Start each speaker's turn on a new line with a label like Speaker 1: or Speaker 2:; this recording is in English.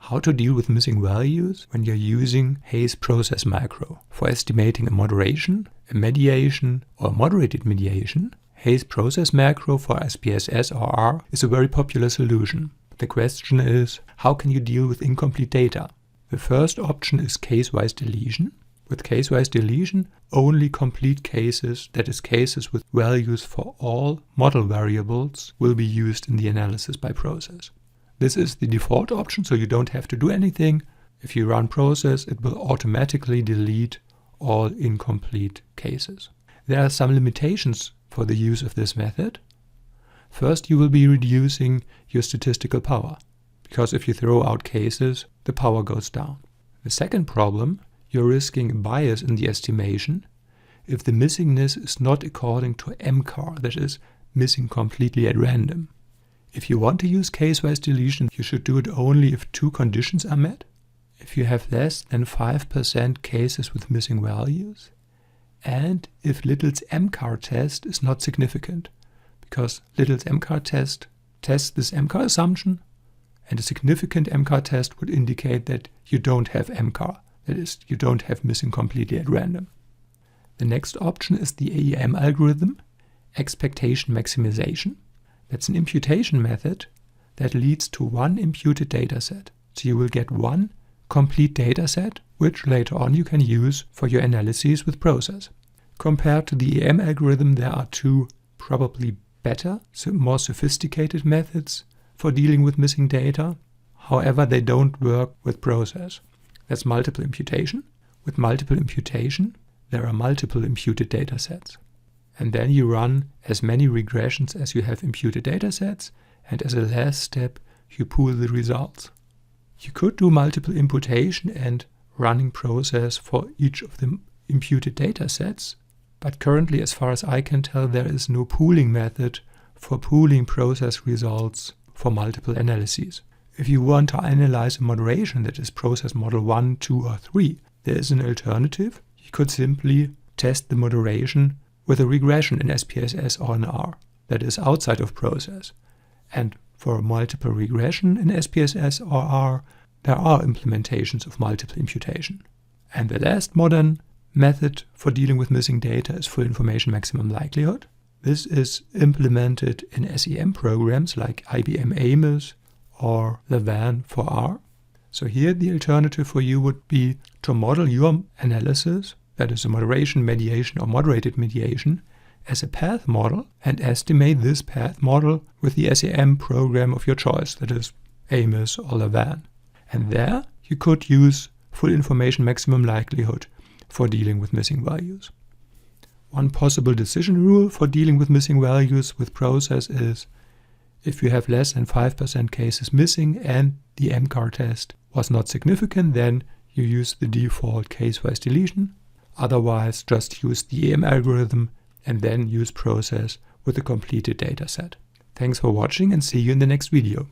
Speaker 1: How to deal with missing values when you're using Hayes process macro. For estimating a moderation, a mediation, or a moderated mediation, Hayes process macro for SPSS or R is a very popular solution. The question is, how can you deal with incomplete data? The first option is Casewise deletion. With Casewise deletion, only complete cases, that is cases with values for all model variables, will be used in the analysis by process. This is the default option, so you don't have to do anything. If you run process, it will automatically delete all incomplete cases. There are some limitations for the use of this method. First, you will be reducing your statistical power, because if you throw out cases, the power goes down. The second problem, you're risking bias in the estimation if the missingness is not according to MCAR, that is, missing completely at random. If you want to use Casewise deletion, you should do it only if two conditions are met. If you have less than 5% cases with missing values, and if Little's MCAR-Test is not significant, because Little's MCAR-Test tests this MCAR assumption, and a significant MCAR-Test would indicate that you don't have MCAR, that is, you don't have missing completely at random. The next option is the AEM algorithm, expectation maximization. That's an imputation method that leads to one imputed dataset. So you will get one complete dataset, which later on you can use for your analyses with process. Compared to the AEM algorithm, there are two probably better, more sophisticated methods for dealing with missing data. However, they don't work with process. That's multiple imputation. With multiple imputation, there are multiple imputed datasets. And then you run as many regressions as you have imputed datasets, and as a last step, you pool the results. You could do multiple imputation and running process for each of the imputed datasets, but currently, as far as I can tell, there is no pooling method for pooling process results for multiple analyses. If you want to analyze a moderation, that is process model 1, 2, or 3, there is an alternative. You could simply test the moderation with a regression in SPSS or in R, that is outside of process. And for multiple regression in SPSS or R, there are implementations of multiple imputation. And the last modern method for dealing with missing data is full information maximum likelihood. This is implemented in SEM programs like IBM AMOS or Levan for R. So here the alternative for you would be to model your analysis, that is a moderation, mediation, or moderated mediation, as a path model and estimate this path model with the SEM program of your choice, that is AMOS or Levan. And there you could use full information maximum likelihood for dealing with missing values. One possible decision rule for dealing with missing values with process is if you have less than 5% cases missing and the MCAR-Test was not significant, then you use the default Casewise deletion. Otherwise, just use the AEM algorithm and then use process with a completed dataset. Thanks for watching and see you in the next video.